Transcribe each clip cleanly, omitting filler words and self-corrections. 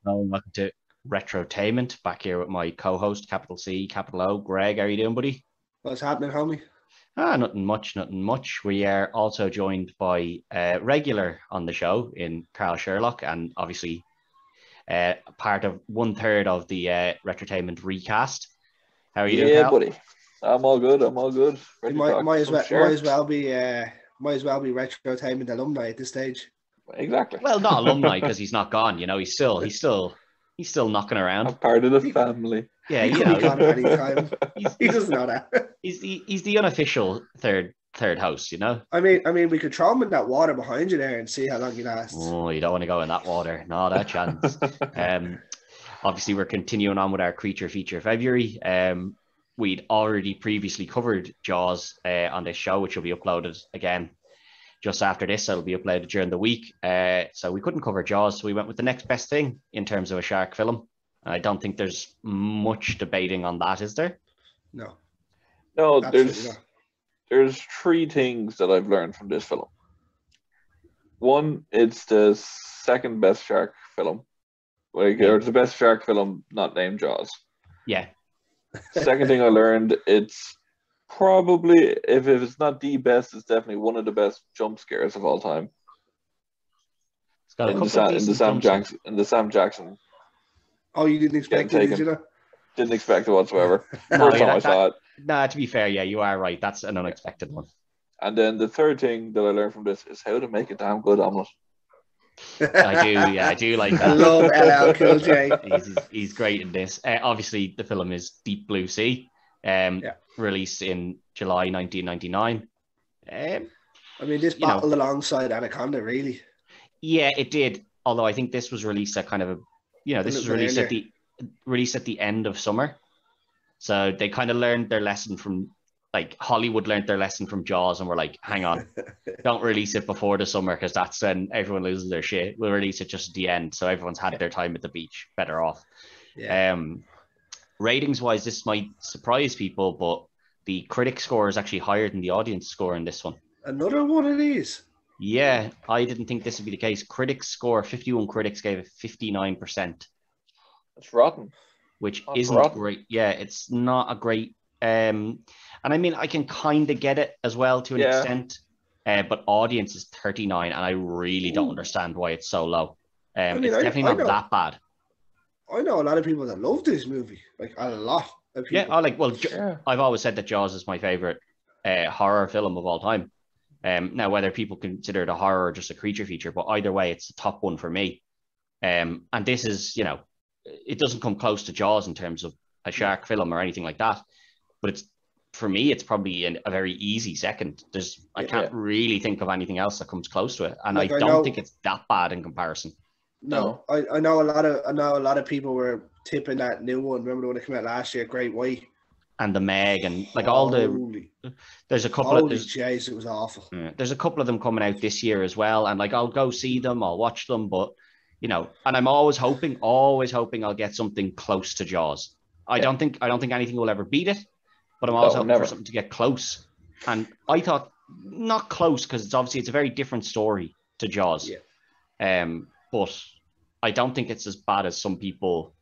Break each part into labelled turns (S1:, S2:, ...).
S1: Hello and welcome to Retrotainment. Back here with my co-host, capital C, capital O, Greg. How are you doing, buddy?
S2: What's happening, homie?
S1: Nothing much, nothing much. We are also joined by a regular on the show in Carl Sherlock, and obviously part of 1/3 of the Retrotainment Recast. How are you doing,
S3: Yeah,
S1: Carl?
S3: buddy. I'm all good. I'm all good.
S2: You
S3: Ready to
S2: might,
S3: talk
S2: might as
S3: some
S2: well
S3: sharks.
S2: might as well be Retrotainment alumni at this stage.
S3: Exactly.
S1: Well, not alumni because he's not gone. You know, he's still knocking around.
S3: I'm part of the
S2: He-
S3: family.
S1: Yeah,
S2: He
S1: you
S2: could be
S1: know,
S2: gone at any time.
S1: he's
S2: He
S1: he's,
S2: doesn't know that.
S1: he's the unofficial third host. You know.
S2: I mean, we could throw him in that water behind you there and see how long he lasts.
S1: Oh, you don't want to go in that water. Not a chance. Um, Obviously, we're continuing on with our Creature Feature February. We'd already previously covered Jaws on this show, which will be uploaded again just after this. So it'll be uploaded during the week. So we couldn't cover Jaws, so we went with the next best thing in terms of a shark film. I don't think there's much debating on that, is there?
S2: No,
S3: No,
S2: absolutely not.
S3: there's three things that I've learned from this film. One, it's the second best shark film. Or it's the best shark film not named Jaws.
S1: Yeah.
S3: Second thing I learned, it's probably, if it's not the best, it's definitely one of the best jump scares of all time.
S1: It's got a couple of decent jump scares.
S3: In the Sam Jackson.
S2: Oh, you didn't expect it, did you?
S3: Didn't expect it whatsoever.
S1: No,
S3: First time I saw it.
S1: Nah, to be fair, yeah, you are right. That's an unexpected one.
S3: And then the third thing that I learned from this is how to make a damn good omelette.
S1: I do like
S2: I
S1: that.
S2: love LL Cool J.
S1: He's great in this. Obviously, the film is Deep Blue Sea, released in July 1999.
S2: I mean, this battled alongside Anaconda, really.
S1: Yeah, it did. Although I think this was released at kind of this was released at the end of summer, so they kind of learned their lesson from, like, Hollywood learned their lesson from Jaws, and we're like, hang on, don't release it before the summer because that's when everyone loses their shit. We'll release it just at the end, so everyone's had their time at the beach. Better off.
S2: Yeah.
S1: Ratings wise, this might surprise people, but the critic score is actually higher than the audience score in this one.
S2: Another one of these.
S1: Yeah, I didn't think this would be the case. Critics score, 51 critics gave it 59%.
S3: That's rotten.
S1: Which isn't great. Yeah, it's not a great. And I mean, I can kind of get it as well to an extent, but audience is 39, and I really don't understand why it's so low. It's definitely not that bad.
S2: I know a lot of people that love this movie, like a lot of people.
S1: Yeah, I've always said that Jaws is my favorite horror film of all time. Now, whether people consider it a horror or just a creature feature, but either way, it's the top one for me. And this is, it doesn't come close to Jaws in terms of a shark film or anything like that. But for me, it's probably a very easy second. I can't really think of anything else that comes close to it, and I don't think it's that bad in comparison.
S2: No, I know a lot of people were tipping that new one. Remember the one that came out last year, Great White,
S1: and the Meg, and like all the. There's a couple of.
S2: Jeez, it was awful.
S1: There's a couple of them coming out this year as well, and like I'll go see them, I'll watch them, but and I'm always hoping I'll get something close to Jaws. I don't think anything will ever beat it, but I'm always hoping for something to get close. And I thought not close because it's a very different story to Jaws.
S2: Yeah.
S1: But I don't think it's as bad as some people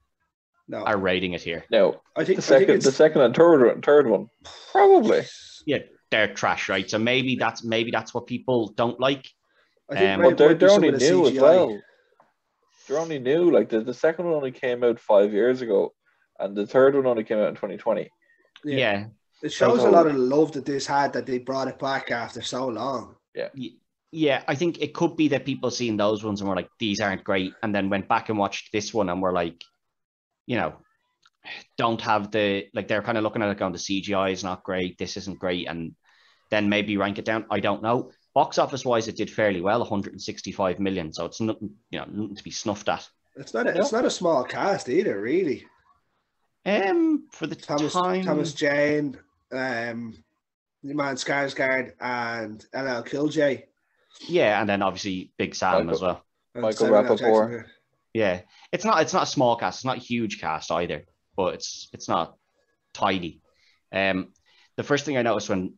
S1: are rating it here.
S3: No, I think the second and third one, probably.
S1: Yeah, they're trash, right? So maybe that's what people don't like.
S3: I think but they're only new as well. They're only new. Like the second one only came out 5 years ago, and the third one only came out in 2020.
S1: Yeah.
S2: It shows a lot of love that this had, that they brought it back after so long.
S1: Yeah, I think it could be that people seen those ones and were like, these aren't great, and then went back and watched this one and were like, don't have they're kind of looking at it going, the CGI is not great, this isn't great, and then maybe rank it down. I don't know. Box office wise, it did fairly well, 165 million, so it's nothing to be snuffed at.
S2: It's not a small cast either, really.
S1: For the time,
S2: Thomas Jane, the man Skarsgård, and LL Cool J.
S1: Yeah, and then obviously Big Sam as well.
S3: Michael Rappaport.
S1: Yeah, it's not a small cast. It's not a huge cast either, but it's not tiny. The first thing I noticed when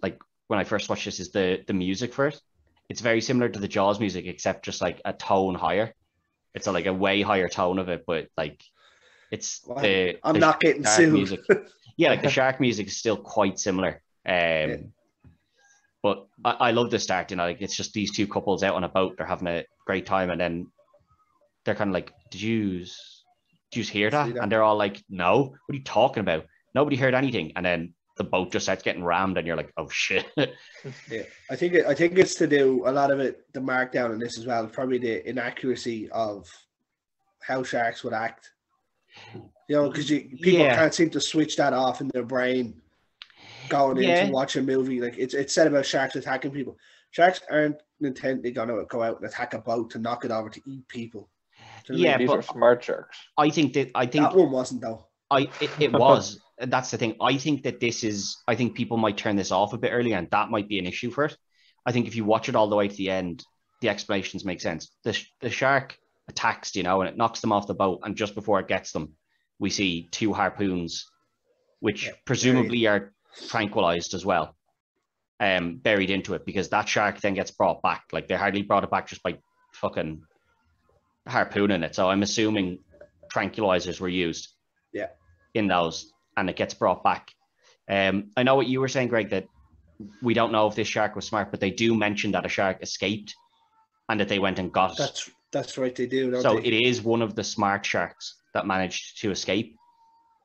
S1: I first watched this is the music for it. It's very similar to the Jaws music, except just like a tone higher. It's like a way higher tone of it, but like it's
S2: I'm not getting
S1: shark
S2: sued.
S1: music. Yeah, like the shark music is still quite similar. But I love the start, you know, like it's just these two couples out on a boat, they're having a great time, and then they're kind of like, did you hear that? And they're all like, no, what are you talking about? Nobody heard anything. And then the boat just starts getting rammed, and you're like, oh shit.
S2: Yeah, I think it's to do a lot of it. The markdown in this as well, probably the inaccuracy of how sharks would act. You know, because people can't seem to switch that off in their brain going in to watch a movie. Like it's said about sharks attacking people. Sharks aren't intently going to go out and attack a boat to knock it over to eat people.
S3: Yeah, these are smart sharks.
S1: I think
S2: that one wasn't though.
S1: It was. That's the thing. I think that I think people might turn this off a bit early, and that might be an issue for it. I think if you watch it all the way to the end, the explanations make sense. The shark attacks, you know, and it knocks them off the boat, and just before it gets them, we see two harpoons, which presumably are tranquilized as well, buried into it, because that shark then gets brought back. Like they hardly brought it back just by fucking harpooning it. So I'm assuming tranquilizers were used in those, and it gets brought back. I know what you were saying, Greg, that we don't know if this shark was smart, but they do mention that a shark escaped and that they went and got it.
S2: That's right, they do.
S1: So it is one of the smart sharks that managed to escape.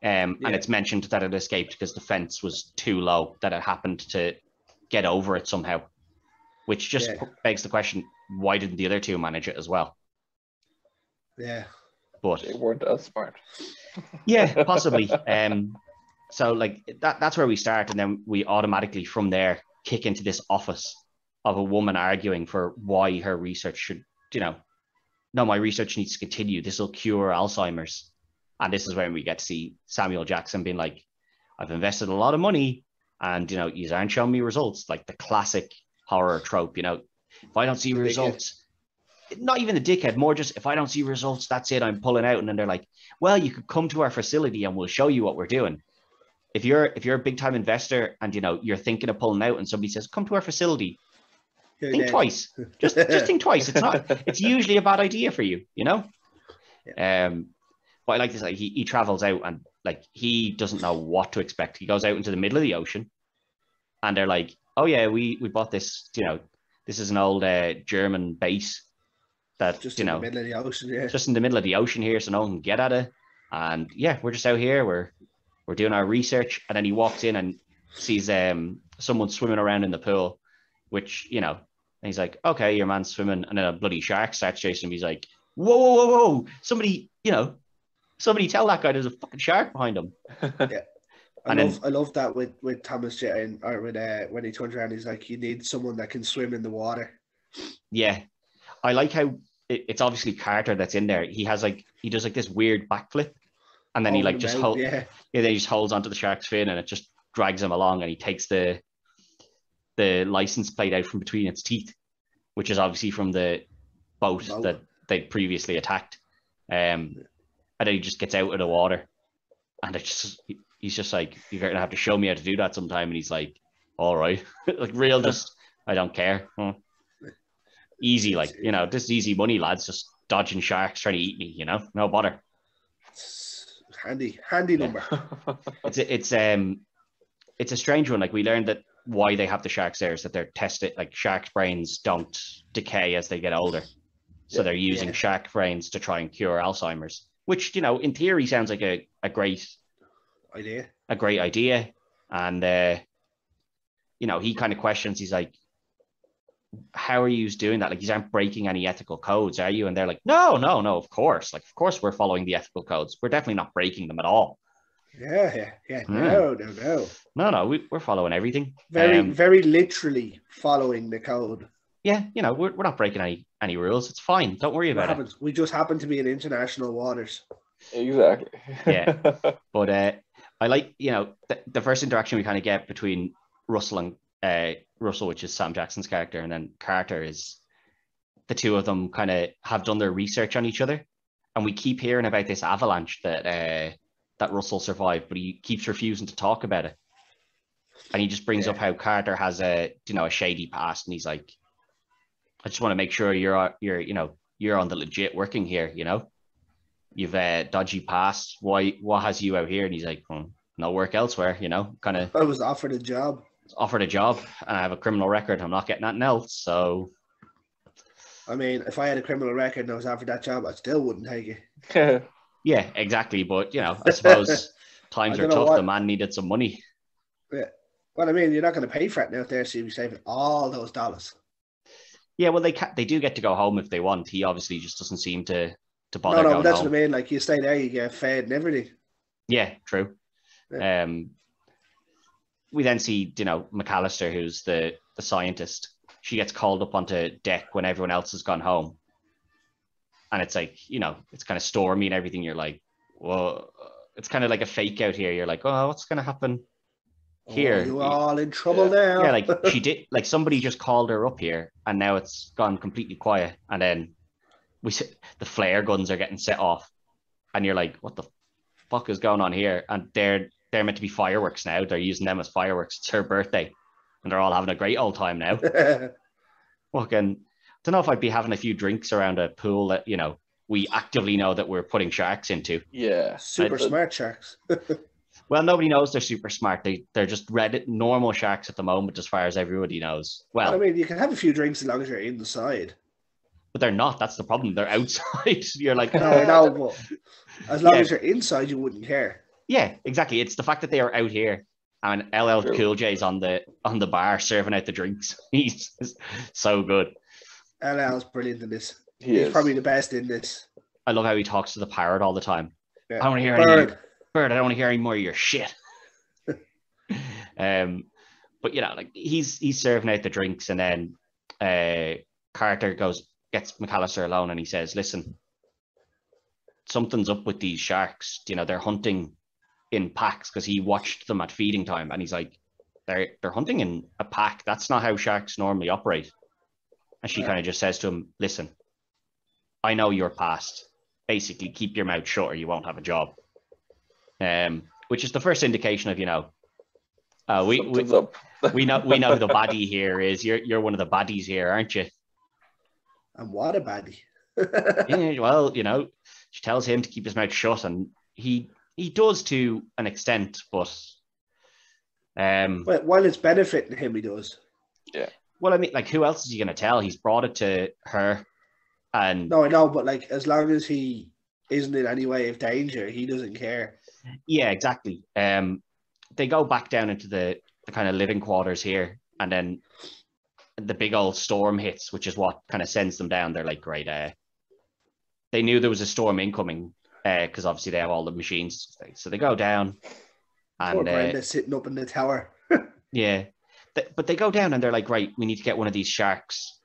S1: And it's mentioned that it escaped because the fence was too low, that it happened to get over it somehow, which just begs the question, why didn't the other two manage it as well?
S2: Yeah.
S1: But
S3: they weren't as smart.
S1: Yeah, possibly. So like that's where we start, and then we automatically from there kick into this office of a woman arguing for why her research should, you know, no, my research needs to continue. This will cure Alzheimer's. And this is when we get to see Samuel Jackson being like, I've invested a lot of money and, you know, you aren't showing me results, like the classic horror trope, you know, if I don't see results, not even the dickhead, more just if I don't see results, that's it, I'm pulling out. And then they're like, well, you could come to our facility and we'll show you what we're doing. If you're a big time investor and, you know, you're thinking of pulling out and somebody says, come to our facility, think twice. Just think twice. It's usually a bad idea for you, you know? But I like this, like he travels out and like he doesn't know what to expect. He goes out into the middle of the ocean and they're like, oh yeah, we bought this, you know, this is an old German base that,
S2: just
S1: you know,
S2: in the middle of the ocean,
S1: just in the middle of the ocean here, so no one can get at it. And yeah, we're just out here, we're doing our research. And then he walks in and sees someone swimming around in the pool, which, you know, and he's like, okay, your man's swimming, and then a bloody shark starts chasing him. He's like, whoa, somebody, you know, somebody tell that guy there's a fucking shark behind him.
S2: Yeah. I love that with Thomas Jane, or when he turns around, he's like, you need someone that can swim in the water.
S1: Yeah. I like how it's obviously Carter that's in there. He does like this weird backflip, and then he like just then he just holds onto the shark's fin and it just drags him along, and he takes the license plate out from between its teeth, which is obviously from the boat that they'd previously attacked. And then he just gets out of the water, and he's just like, you're going to have to show me how to do that sometime. And he's like, all right. Like real, just, I don't care. Easy, like, you know, this is easy money, lads, just dodging sharks trying to eat me, you know, no bother.
S2: Handy number.
S1: It's a strange one. Like we learned that why they have the sharks there is that they're tested, like sharks' brains don't decay as they get older. So they're using shark brains to try and cure Alzheimer's, which, you know, in theory sounds like a great idea. And, you know, he kind of questions, he's like, how are you doing that? Like, you aren't breaking any ethical codes, are you? And they're like, no, of course. Like, of course we're following the ethical codes. We're definitely not breaking them at all.
S2: Yeah. No.
S1: No, we're following everything.
S2: Very literally following the code.
S1: Yeah, you know, we're not breaking any rules. It's fine. Don't worry about it.
S2: We just happen to be in international waters.
S3: Exactly.
S1: Yeah. But I like, you know, the first interaction we kind of get between Russell and Russell, which is Sam Jackson's character, and then Carter, is the two of them kind of have done their research on each other. And we keep hearing about this avalanche that Russell survived, but he keeps refusing to talk about it. And he just brings up how Carter has a shady past, and he's like, I just want to make sure you're you know, you're on the legit working here, you know. You've dodgy past. What has you out here? And he's like, no work elsewhere, you know, kind of
S2: I was offered a job.
S1: Offered a job, and I have a criminal record. I'm not getting nothing else. So,
S2: I mean, if I had a criminal record and I was offered that job, I still wouldn't take it.
S1: yeah, exactly. But, you know, I suppose times are tough. The man needed some money.
S2: Yeah. Well, I mean, you're not going to pay for it out there, so you'll be saving all those dollars.
S1: Yeah, well, they do get to go home if they want. He obviously just doesn't seem to bother going
S2: but that's
S1: home.
S2: what I mean. Like, you stay there, you get fed and everything.
S1: Yeah, true.
S2: Yeah.
S1: We then see, you know, McAllister, who's the scientist. She gets called up onto deck when everyone else has gone home. And it's like, you know, it's kind of stormy and everything. You're like, whoa, it's kind of like a fake out here. You're like, oh, what's going to happen here?
S2: You're all in trouble now.
S1: Yeah, like somebody just called her up here and now it's gone completely quiet. And then the flare guns are getting set off. And you're like, what the fuck is going on here? And they're meant to be fireworks now. They're using them as fireworks. It's her birthday. And they're all having a great old time now. Fucking, don't know if I'd be having a few drinks around a pool that, you know, we actively know that we're putting sharks into.
S3: Yeah.
S2: Super smart sharks.
S1: Well, nobody knows they're super smart. They're just normal sharks at the moment, as far as everybody knows. Well,
S2: I mean, you can have a few drinks as long as you're inside.
S1: But they're not. That's the problem. They're outside. You're like,
S2: no, but as long as you're inside, you wouldn't care.
S1: Yeah, exactly. It's the fact that they are out here and LL Cool J's on the bar serving out the drinks. He's so good.
S2: LL's brilliant in this.
S3: He's
S2: probably the best in this.
S1: I love how he talks to the parrot all the time.
S2: Yeah.
S1: I don't want to hear Bird, I don't want to hear any more of your shit. But you know, like he's serving out the drinks, and then Carter gets McAllister alone, and he says, "Listen, something's up with these sharks. You know, they're hunting in packs," because he watched them at feeding time, and he's like, "They're hunting in a pack. That's not how sharks normally operate." And she kind of just says to him, "Listen, I know your past. Basically, keep your mouth shut, or you won't have a job." Which is the first indication of, you know, we know who the baddie here is. You're one of the baddies here, aren't you?
S2: And what a baddie.
S1: Yeah, well, you know, she tells him to keep his mouth shut, and he does to an extent, but
S2: well, while it's benefiting him, he does.
S3: Yeah.
S1: Well, I mean, like, who else is he going to tell? He's brought it to her, and
S2: no, I know, but like, as long as he isn't in any way of danger, he doesn't care.
S1: Yeah, exactly. They go back down into the kind of living quarters here, and then the big old storm hits, which is what kind of sends them down. They're like, great. They knew there was a storm incoming because obviously they have all the machines. So they go down, and
S2: Brenda's sitting up in the tower.
S1: Yeah, but they go down and they're like, right, we need to get one of these sharks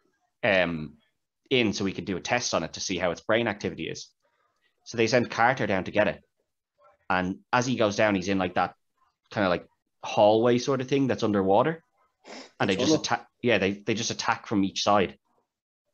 S1: in so we can do a test on it to see how its brain activity is. So they send Carter down to get it. And as he goes down, he's in like that kind of like hallway sort of thing that's underwater. And they just attack. Yeah, they just attack from each side.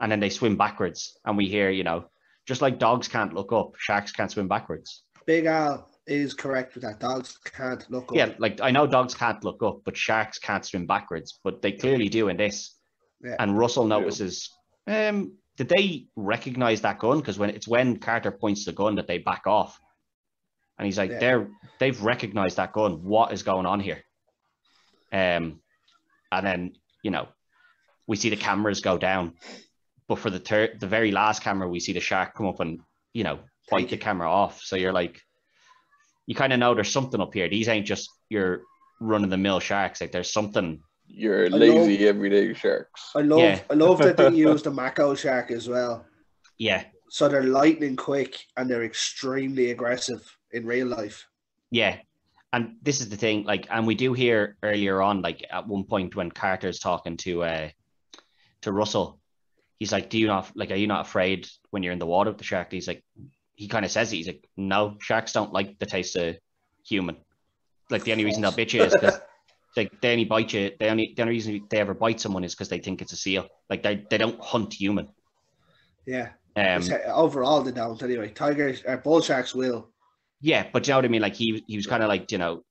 S1: And then they swim backwards. And we hear, you know, just like dogs can't look up, sharks can't swim backwards.
S2: Big Al is correct with that. Dogs can't look up.
S1: Yeah, like I know dogs can't look up, but sharks can't swim backwards. But they clearly do in this.
S2: Yeah.
S1: And Russell notices, did they recognize that gun? Because when Carter points the gun that they back off. And he's like, they've recognized that gun. What is going on here? And then, you know, we see the cameras go down. But for the very last camera, we see the shark come up and, you know, bite the camera off. So you're like, you kind of know there's something up here. These ain't just your run-of-the-mill sharks. Like, there's something.
S3: Your lazy everyday sharks.
S2: I love that they use the Mako shark as well.
S1: Yeah.
S2: So they're lightning quick and they're extremely aggressive in real life.
S1: Yeah. And this is the thing, like, and we do hear earlier on, like at one point when Carter's talking to Russell, he's like, are you not afraid when you're in the water with the shark? He's like, he kind of says it. He's like, no, sharks don't like the taste of human. Like, the only reason they'll bite you is because they only bite you. The only reason they ever bite someone is because they think it's a seal. Like, they don't hunt human.
S2: Yeah. Overall, they don't anyway. Bull sharks will.
S1: Yeah, but you know what I mean? Like, he was kind of like, you know,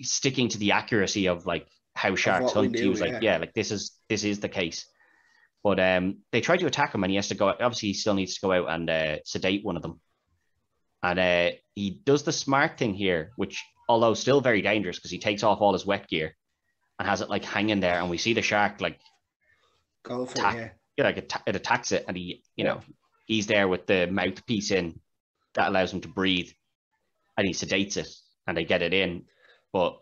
S1: sticking to the accuracy of like how sharks hunt. He was like, yeah, like this is the case. But they try to attack him, and he has to go. Obviously, he still needs to go out and sedate one of them. And he does the smart thing here, which, although still very dangerous, because he takes off all his wet gear and has it like hanging there, and we see the shark like
S2: Go for
S1: attack,
S2: it,
S1: like it attacks it, and he, he's there with the mouthpiece in that allows him to breathe, and he sedates it, and they get it in. But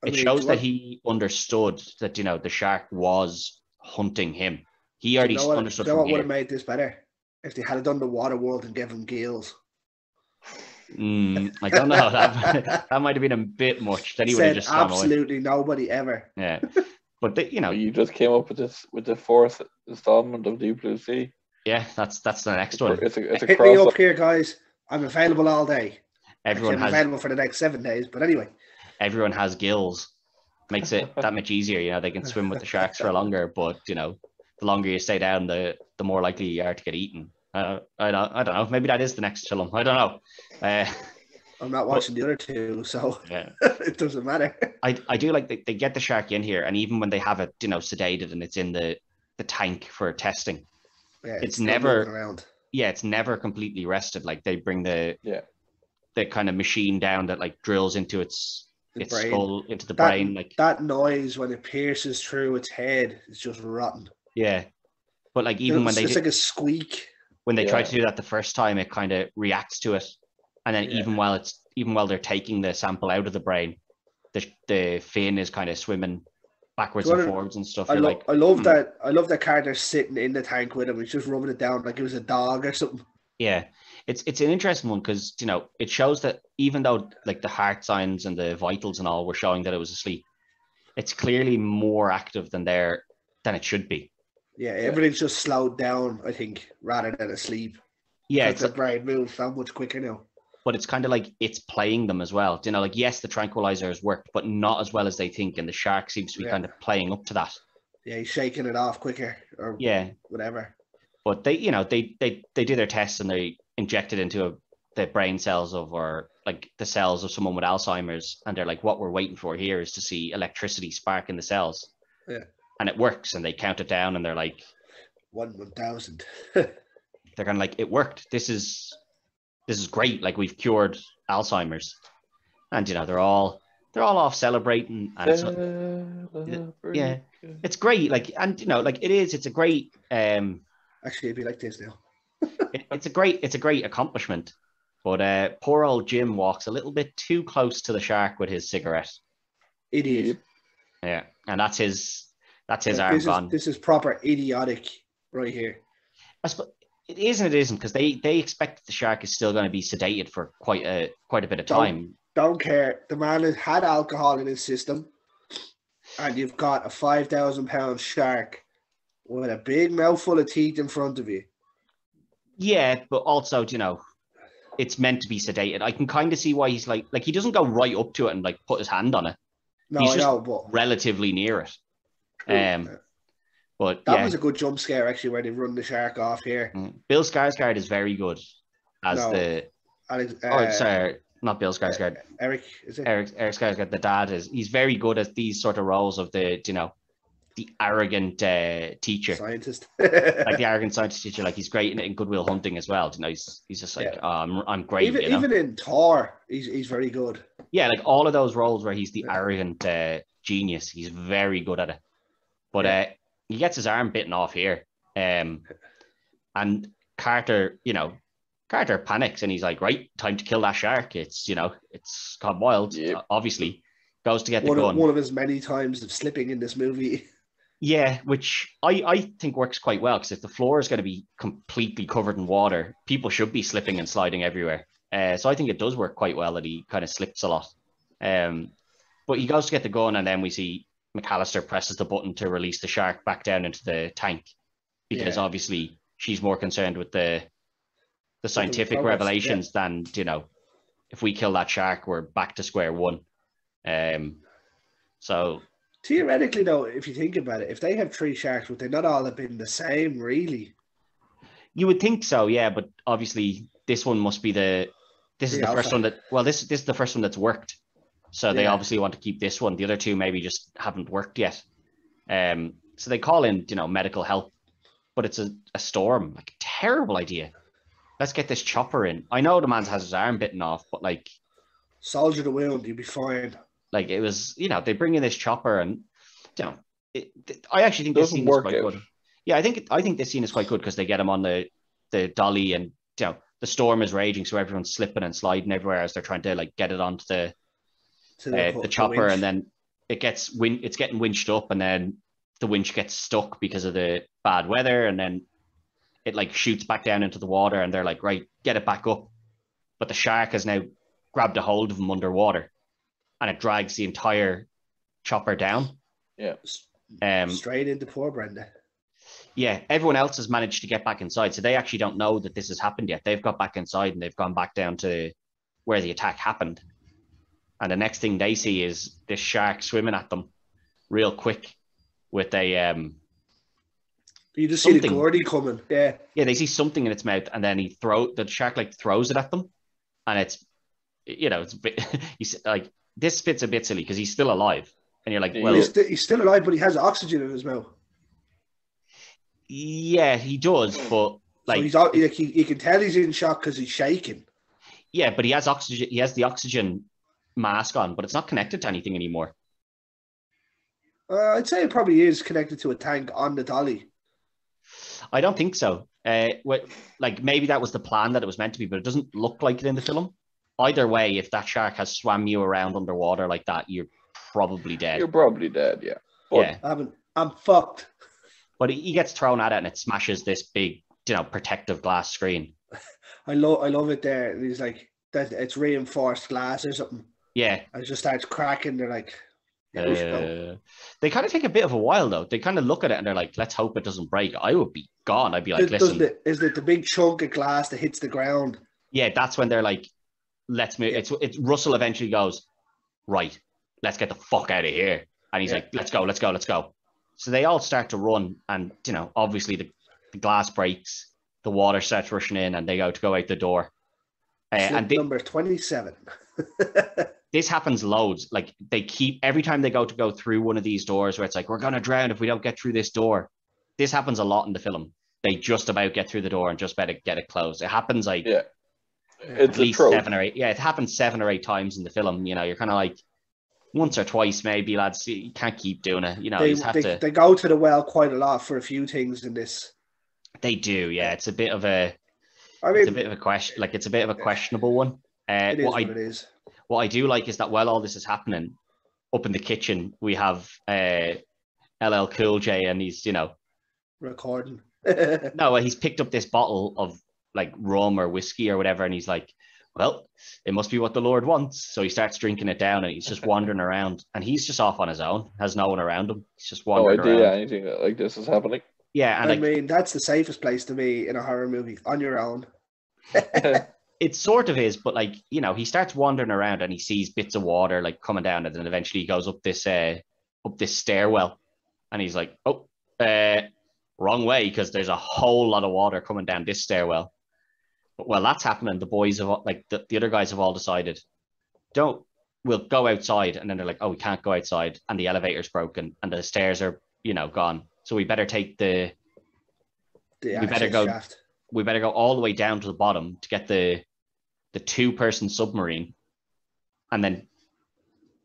S1: it shows that he understood that the shark was hunting him. He already understood.
S2: Do you know what would have made this better? If they had done the water world and given gills.
S1: I don't know. That might have been a bit much. Then he would have just
S2: absolutely nobody ever.
S1: Yeah, but
S3: you just came up with the fourth installment of Deep Blue Sea.
S1: Yeah, that's the next one.
S3: It's a
S2: Hit me up here, guys. I'm available all day.
S1: I'm
S2: available for the next 7 days. But anyway,
S1: everyone has gills. Makes it that much easier. They can swim with the sharks for longer. But the longer you stay down, the more likely you are to get eaten. I don't know. Maybe that is the next film. I don't know.
S2: I'm not watching the other two, so
S1: yeah.
S2: It doesn't matter.
S1: I do like they get the shark in here, and even when they have it, sedated and it's in the tank for testing, it's never
S2: around.
S1: Yeah, it's never completely rested. Like they bring the kind of machine down that like drills into its skull, into the brain. Like
S2: that noise when it pierces through its head is just rotten.
S1: Yeah, but like even when
S2: it's like a squeak.
S1: When they try to do that the first time, it kind of reacts to it, and then even while they're taking the sample out of the brain, the fin is kind of swimming backwards and forwards and stuff.
S2: I love that Carter's sitting in the tank with him. He's just rubbing it down like it was a dog or something.
S1: Yeah, it's an interesting one because it shows that even though like the heart signs and the vitals and all were showing that it was asleep, it's clearly more active than it should be.
S2: Yeah, everything's just slowed down, I think, rather than asleep.
S1: Yeah,
S2: the brain moves so much quicker now.
S1: But it's kind of like it's playing them as well. Like, yes, the tranquilizer has worked, but not as well as they think, and the shark seems to be kind of playing up to that.
S2: Yeah, he's shaking it off quicker, or whatever.
S1: But they do their tests and they inject it into the brain cells or like the cells of someone with Alzheimer's, and they're like, what we're waiting for here is to see electricity spark in the cells.
S2: Yeah.
S1: And it works, and they count it down, and they're like
S2: 1,000.
S1: They're kind of like, it worked. This is great. Like, we've cured Alzheimer's, and they're all off celebrating. And it's great. Like, and it's a great.
S2: Actually, it'd be like this now.
S1: it's a great accomplishment, but poor old Jim walks a little bit too close to the shark with his cigarette.
S2: Idiot.
S1: Yeah, and that's his arm gone.
S2: This is proper idiotic right here.
S1: I suppose it is and it isn't, because they expect the shark is still going to be sedated for quite a bit of time.
S2: Don't care. The man has had alcohol in his system, and you've got a 5,000-pound shark with a big mouthful of teeth in front of you.
S1: Yeah, but also, it's meant to be sedated. I can kind of see why he's like he doesn't go right up to it and like put his hand on it.
S2: No,
S1: he's just relatively near it. But
S2: that was a good jump scare actually, where they run the shark off here.
S1: Bill Skarsgård is very good as sorry, not Bill Skarsgård.
S2: Eric, is it?
S1: Eric Skarsgård, the dad he's very good at these sort of roles of the arrogant teacher,
S2: scientist,
S1: like the arrogant scientist teacher. Like, he's great in Good Will Hunting as well. He's just like, I'm great.
S2: Even in Thor, he's very good.
S1: Yeah, like all of those roles where he's the arrogant genius, he's very good at it. But he gets his arm bitten off here, and Carter panics and he's like, right, time to kill that shark. It's gone wild. Obviously, goes to get the gun.
S2: One of his many times of slipping in this movie.
S1: Yeah, which I think works quite well, because if the floor is going to be completely covered in water, people should be slipping and sliding everywhere. So I think it does work quite well that he kind of slips a lot. But he goes to get the gun, and then we see McAllister presses the button to release the shark back down into the tank, because obviously she's more concerned with the scientific revelations than, if we kill that shark, we're back to square one. So
S2: theoretically, though, if you think about it, if they have 3 sharks, would they not all have been the same, really?
S1: You would think so, yeah, but obviously this one must be this is the first one this is the first one that's worked. So they obviously want to keep this one. The other 2 maybe just haven't worked yet. So they call in, medical help but it's a storm. Like, terrible idea. Let's get this chopper in. I know the man has his arm bitten off, but like,
S2: soldier the wound, you'll be fine.
S1: Like, it was, they bring in this chopper, and I actually think this scene is quite good. Yeah, I think this scene is quite good because they get him on the dolly, and the storm is raging, so everyone's slipping and sliding everywhere as they're trying to like get it onto the chopper, and then it's getting winched up, and then the winch gets stuck because of the bad weather, and then it like shoots back down into the water, and they're like, right, get it back up. But the shark has now grabbed a hold of him underwater, and it drags the entire chopper down.
S3: Yeah.
S2: Straight into poor Brenda.
S1: Yeah, everyone else has managed to get back inside, so they actually don't know that this has happened yet. They've got back inside, and they've gone back down to where the attack happened. And the next thing they see is this shark swimming at them real quick with a...
S2: You just see the Gordy coming. Yeah.
S1: Yeah, they see something in its mouth, and then the shark like throws it at them, and it's it's a bit... like, this bit's a bit silly because he's still alive. And you're like, well...
S2: He's still alive, but he has oxygen in his mouth.
S1: Yeah, he does, but like...
S2: So you can tell he's in shock because he's shaking.
S1: Yeah, but he has oxygen. He has the oxygen mask on, but it's not connected to anything anymore.
S2: I'd say it probably is connected to a tank on the dolly.
S1: I don't think so. Like, maybe that was the plan that it was meant to be, but it doesn't look like it in the film. Either way, if that shark has swam you around underwater like that, you're probably dead.
S3: You're probably dead, yeah. But,
S1: yeah.
S2: I'm fucked.
S1: But he gets thrown at it, and it smashes this big, protective glass screen.
S2: I love it there. And he's like, that it's reinforced glass or something.
S1: Yeah.
S2: And it just starts cracking. They're like,
S1: they kind of take a bit of a while, though. They kind of look at it, and they're like, let's hope it doesn't break. I would be gone. I'd be like, listen.
S2: Is it the big chunk of glass that hits the ground?
S1: Yeah, that's when they're like, let's move. Yeah. It's Russell eventually goes, right, let's get the fuck out of here. And he's like, let's go. So they all start to run, and obviously the glass breaks, the water starts rushing in, and they go out the door. And
S2: number 27.
S1: This happens loads. Like, they keep, every time they go through one of these doors where it's like, we're gonna drown if we don't get through this door. This happens a lot in the film. They just about get through the door and just about get it closed. It happens like
S3: it's
S1: at least 7 or 8. Yeah, it happens 7 or 8 times in the film. You're kind of like, once or twice, maybe, lads. You can't keep doing it.
S2: They go to the well quite a lot for a few things in this.
S1: They do, yeah. It's a bit of a. It's a bit of a question. Like, it's a bit of a questionable one.
S2: It is.
S1: What I do like is that while all this is happening, up in the kitchen we have LL Cool J, and he's
S2: recording.
S1: No, he's picked up this bottle of like rum or whiskey or whatever, and he's like, well, it must be what the Lord wants. So he starts drinking it down, and he's just wandering around, and he's just off on his own, has no one around him. He's just wandering around.
S3: No idea anything like this is happening.
S1: Yeah, and
S2: I mean, that's the safest place to be in a horror movie, on your own.
S1: It sort of is, but like, he starts wandering around, and he sees bits of water like coming down, and then eventually he goes up this stairwell, and he's like, oh, wrong way, because there's a whole lot of water coming down this stairwell. But while that's happening, the boys have, like, the other guys have all decided, we'll go outside. And then they're like, oh, we can't go outside, and the elevator's broken, and the stairs are gone, so we better take we better go all the way down to the bottom to get the 2-person submarine, and then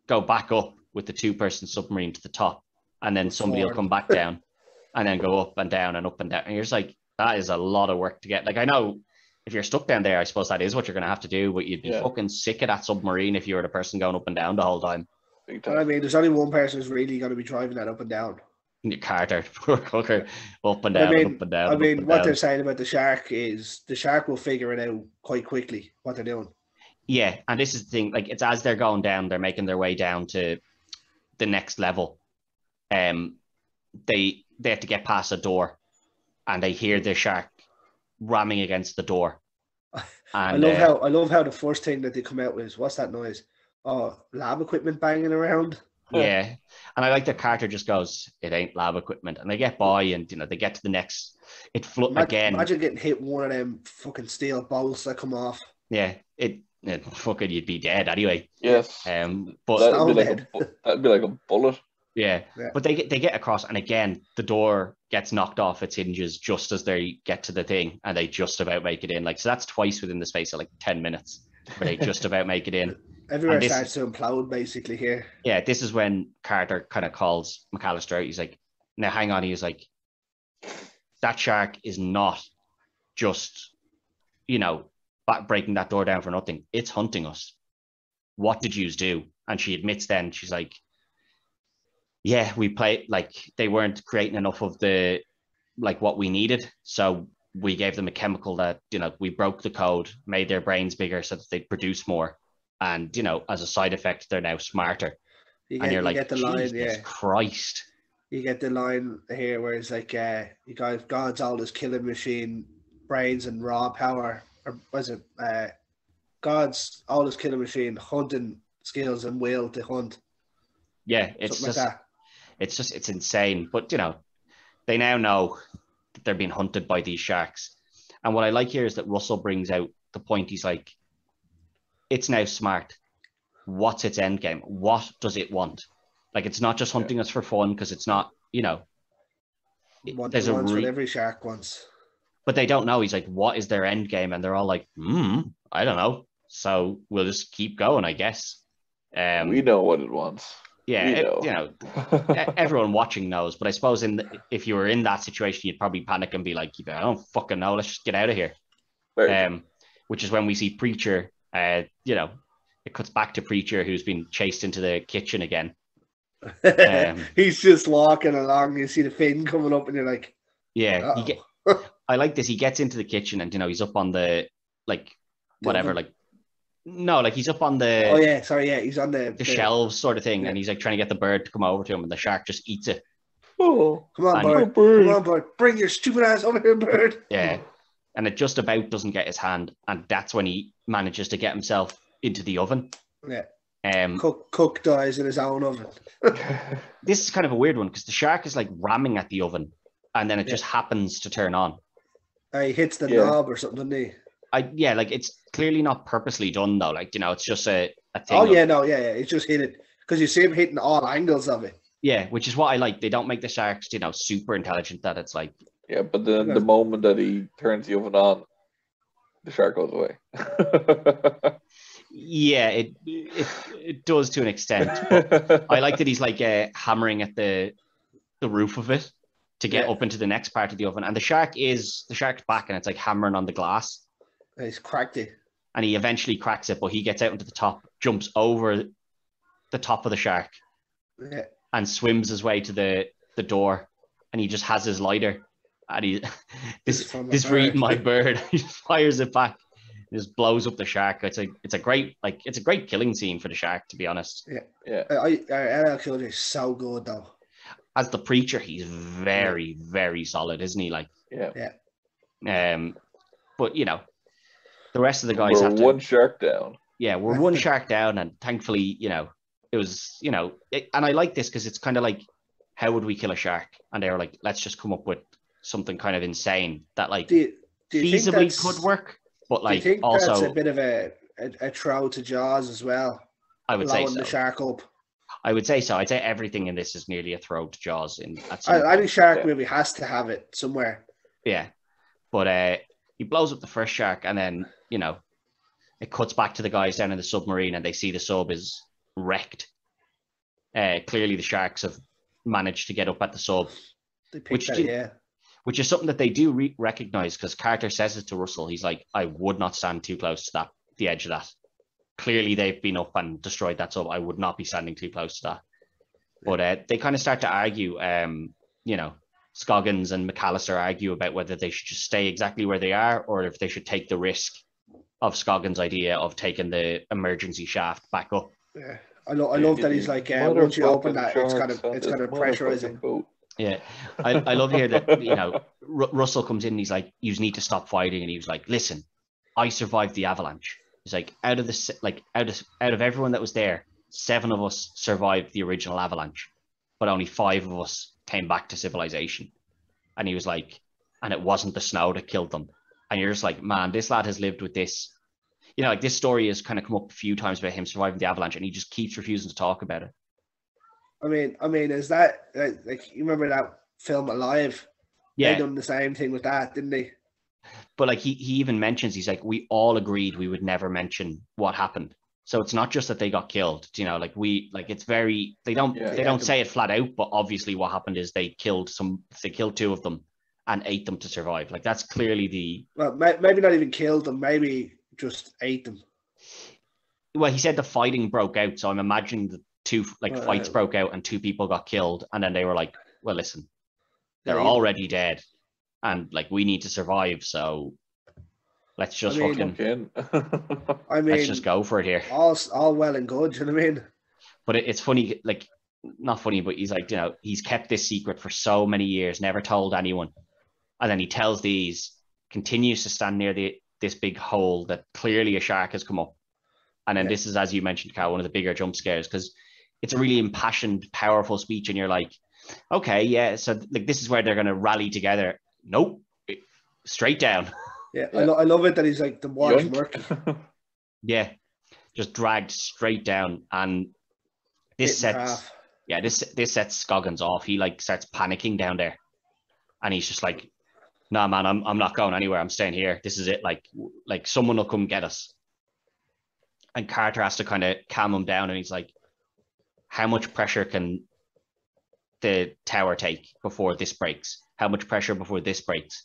S1: go back up with the 2-person submarine to the top, and then somebody will come back down, and then go up and down and up and down. And you're just like, that is a lot of work to get. Like, I know if you're stuck down there, I suppose that is what you're going to have to do, but you'd be fucking sick of that submarine if you were the person going up and down the whole time.
S2: I mean, there's only one person who's really going to be driving that up and down.
S1: Carter, poor Cooker, up and down, up and down.
S2: I mean, what they're saying about the shark is the shark will figure it out quite quickly what they're doing.
S1: Yeah, and this is the thing. Like, it's as they're going down, they're making their way down to the next level. They have to get past a door, and they hear the shark ramming against the door. And
S2: I love how the first thing that they come out with is, what's that noise? Oh, lab equipment banging around.
S1: Yeah, and I like that Carter just goes, it ain't lab equipment, and they get by, and they get to the next. Again.
S2: Imagine getting hit one of them fucking steel bolts that come off.
S1: Yeah, it fucking, you'd be dead anyway.
S3: Yes.
S1: But
S3: that'd be like a bullet.
S1: Yeah. But they get across, and again, the door gets knocked off its hinges just as they get to the thing, and they just about make it in. Like, so that's twice within the space of like 10 minutes where they just about make it in.
S2: Everywhere starts to implode basically here.
S1: Yeah, this is when Carter kind of calls McAllister out. He's like, now hang on. He's like, that shark is not just, breaking that door down for nothing. It's hunting us. What did you do? And she admits then, she's like, yeah, we played, like, they weren't creating enough of the, like, what we needed. So we gave them a chemical that, we broke the code, made their brains bigger so that they'd produce more. And, as a side effect, they're now smarter. You get the line, Jesus Christ.
S2: You get the line here where it's like, you got God's oldest killing machine, brains and raw power. Or was it God's oldest killing machine, hunting skills and will to hunt?
S1: Yeah, it's insane. But, they now know that they're being hunted by these sharks. And what I like here is that Russell brings out the point. He's like, it's now smart. What's its end game? What does it want? Like, it's not just hunting us for fun, because it's not,
S2: there's what every shark wants.
S1: But they don't know. He's like, what is their end game? And they're all like, I don't know. So we'll just keep going, I guess.
S3: We know what it wants.
S1: Yeah, everyone watching knows. But I suppose if you were in that situation, you'd probably panic and be like, I don't fucking know. Let's just get out of here. Which is when we see Preacher, it cuts back to Preacher, who's been chased into the kitchen again.
S2: He's just walking along. You see the fin coming up, and you're like,
S1: yeah. I like this. He gets into the kitchen, and he's up on the he's up on the
S2: he's on the
S1: shelves sort of thing, and he's like trying to get the bird to come over to him, and the shark just eats it.
S2: Oh, come on, bird! Bring your stupid ass over here, bird!
S1: Yeah, and it just about doesn't get his hand, and that's when he manages to get himself into the oven.
S2: Yeah. Cook dies in his own oven.
S1: This is kind of a weird one, because the shark is like ramming at the oven, and then it just happens to turn on.
S2: He hits the knob or something, doesn't he?
S1: Like, it's clearly not purposely done though. Like, it's just a thing.
S2: Oh yeah, it's just hit it, because you see him hitting all angles of it.
S1: Yeah, which is what I like. They don't make the sharks, super intelligent, that it's like.
S3: Yeah, but then the moment that he turns the oven on, the shark goes away.
S1: Yeah, it does to an extent. But I like that he's like hammering at the roof of it to get up into the next part of the oven. And the shark's back, and it's like hammering on the glass.
S2: He's cracked it.
S1: And he eventually cracks it, but he gets out into the top, jumps over the top of the shark, and swims his way to the door. And he just has his lighter. And he this for eating my bird. He just fires it back. Just blows up the shark. It's a great killing scene for the shark, to be honest.
S2: Yeah. LL Cool J is so good though.
S1: As the Preacher, he's very, very solid, isn't he? Like,
S2: yeah.
S1: But the rest of the guys
S3: we're one shark down.
S1: Yeah, we're one shark down, and thankfully, it was, and I like this because it's kind of like, how would we kill a shark? And they were like, let's just come up with something kind of insane that like feasibly could work. But like,
S2: do you think
S1: also
S2: that's a bit of a throw to Jaws as well?
S1: I would say so.
S2: The shark up.
S1: I would say so. I'd say everything in this is nearly a throw to Jaws.
S2: I think shark movie has to have it somewhere.
S1: Yeah, but he blows up the first shark, and then it cuts back to the guys down in the submarine, and they see the sub is wrecked. Clearly, the sharks have managed to get up at the sub, which is something that they do recognize, because Carter says it to Russell. He's like, I would not stand too close to the edge of that. Clearly, they've been up and destroyed that sub. I would not be standing too close to that. But they kind of start to argue, Scoggins and McAllister argue about whether they should just stay exactly where they are, or if they should take the risk of Scoggins' idea of taking the emergency shaft back up.
S2: Yeah, I love that he's like, once you open that, it's kind of pressurizing.
S1: Yeah, I love here that Russell comes in and he's like, you need to stop fighting, and he was like, listen, I survived the avalanche. He's like, out of everyone that was there, 7 of us survived the original avalanche, but only 5 of us came back to civilization. And he was like, and it wasn't the snow that killed them. And you're just like, man, this lad has lived with this. Like, this story has kind of come up a few times about him surviving the avalanche, and he just keeps refusing to talk about it.
S2: I mean, is that like you remember that film Alive?
S1: Yeah.
S2: They done the same thing with that, didn't they?
S1: But like he even mentions, he's like, we all agreed we would never mention what happened. So it's not just that they got killed, you know, like it's very, they don't say it flat out, but obviously what happened is they killed two of them and ate them to survive. Like that's clearly
S2: well, maybe not even killed them, maybe just ate them.
S1: Well, he said the fighting broke out. So I'm imagining the two fights broke out and two people got killed. And then they were like, well, listen, they're already dead. And like, we need to survive. So let's just let's just go for it here.
S2: All well and good, you know what I mean?
S1: But it's funny, like, not funny, but he's like, you know, he's kept this secret for so many years, never told anyone. And then he tells continues to stand near this big hole that clearly a shark has come up. And then this is, as you mentioned, Carl, one of the bigger jump scares, because it's a really impassioned, powerful speech. And you're like, okay, yeah. So like, this is where they're going to rally together. Nope. Straight down.
S2: Yeah. I love it that he's like, the water's murky.
S1: Yeah. Just dragged straight down. And this sets Scoggins off. He like starts panicking down there. And he's just like, nah, man, I'm not going anywhere. I'm staying here. This is it. Like someone will come get us. And Carter has to kind of calm him down. And he's like, how much pressure can the tower take before this breaks? How much pressure before this breaks?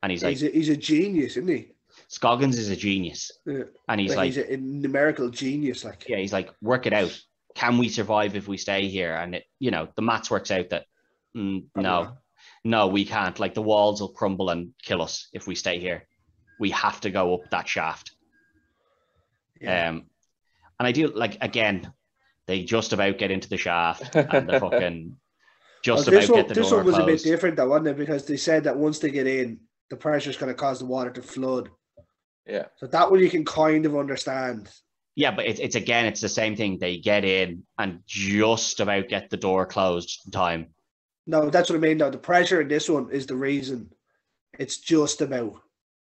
S1: And he's like,
S2: he's a genius, isn't he?
S1: Scoggins is a genius.
S2: Yeah.
S1: And he's like,
S2: he's a numerical genius. Like,
S1: yeah, he's like, work it out. Can we survive if we stay here? And the maths works out that no, we can't. Like, the walls will crumble and kill us if we stay here. We have to go up that shaft. Yeah. And I do, like, again, they just about get into the shaft and the fucking just about get the door closed. This one was a bit
S2: different though, wasn't it? Because they said that once they get in, the pressure is going to cause the water to flood.
S3: Yeah.
S2: So that one you can kind of understand.
S1: Yeah, but it's the same thing. They get in and just about get the door closed in time.
S2: No, that's what I mean. No, the pressure in this one is the reason. It's just about.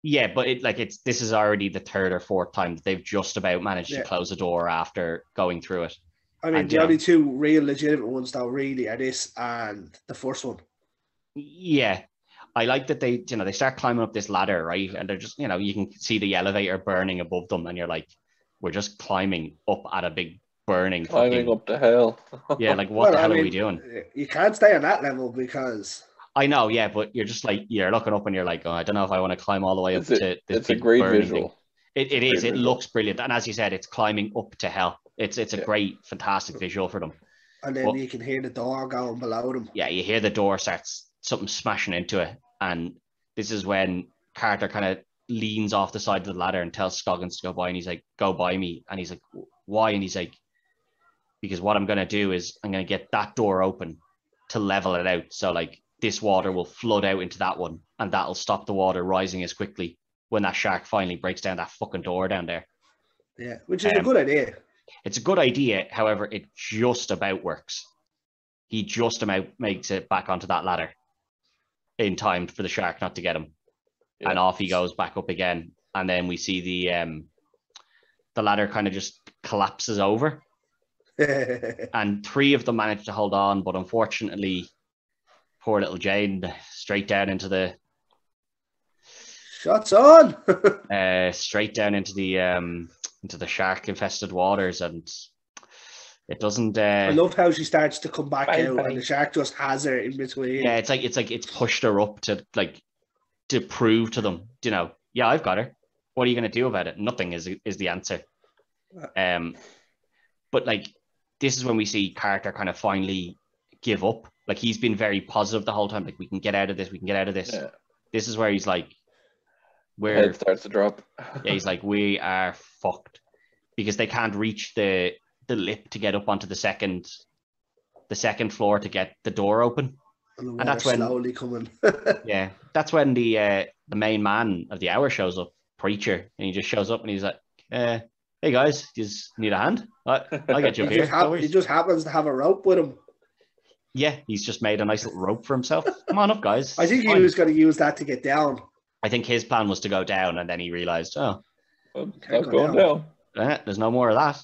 S1: Yeah, but this is already the third or fourth time that they've just about managed to close a door after going through it.
S2: I mean, the only two real legitimate ones though really are this and the first one.
S1: Yeah. I like that they start climbing up this ladder, right? And they're just, you can see the elevator burning above them and you're like, we're just climbing up at a big burning.
S3: Climbing up the hell.
S1: Yeah, like what the hell are we doing?
S2: You can't stay on that level because...
S1: I know, yeah, but you're just like, you're looking up and you're like, oh, I don't know if I want to climb all the way up to this.
S3: It's a great visual.
S1: Thing. It is. It looks brilliant. And as you said, it's climbing up to hell. It's a great, fantastic visual for them.
S2: And then you can hear the door going below them.
S1: Yeah, you hear the door starts, something smashing into it. And this is when Carter kind of leans off the side of the ladder and tells Scoggins to go by. And he's like, go by me. And he's like, why? And he's like, because what I'm going to do is I'm going to get that door open to level it out. So like this water will flood out into that one and that'll stop the water rising as quickly when that shark finally breaks down that fucking door down there.
S2: Yeah, which is a good idea.
S1: It's a good idea. However, it just about works. He just about makes it back onto that ladder in time for the shark not to get him. Yeah. And off he goes back up again. And then we see the ladder kind of just collapses over. And three of them managed to hold on, but unfortunately, poor little Jane straight down into the
S2: shots on.
S1: Straight down into the shark infested waters, and it doesn't.
S2: I love how she starts to come back out, and the shark just has her in between.
S1: Yeah, it's pushed her up to prove to them, yeah, I've got her. What are you going to do about it? Nothing is the answer. But like, this is when we see Carter kind of finally give up. Like, he's been very positive the whole time. Like, we can get out of this. We can get out of this. Yeah. This is where he's like,
S3: head starts to drop.
S1: Yeah, he's like, we are fucked because they can't reach the lip to get up onto the second floor to get the door open.
S2: And that's when slowly coming.
S1: Yeah, that's when the main man of the hour shows up, Preacher, and he just shows up and he's like, hey guys, you just need a hand? I'll get you up here.
S2: He just happens to have a rope with him.
S1: Yeah, he's just made a nice little rope for himself. Come on up, guys.
S2: I think he was going to use that to get down.
S1: I think his plan was to go down, and then he realized,
S3: I'm going down.
S1: There's no more of that.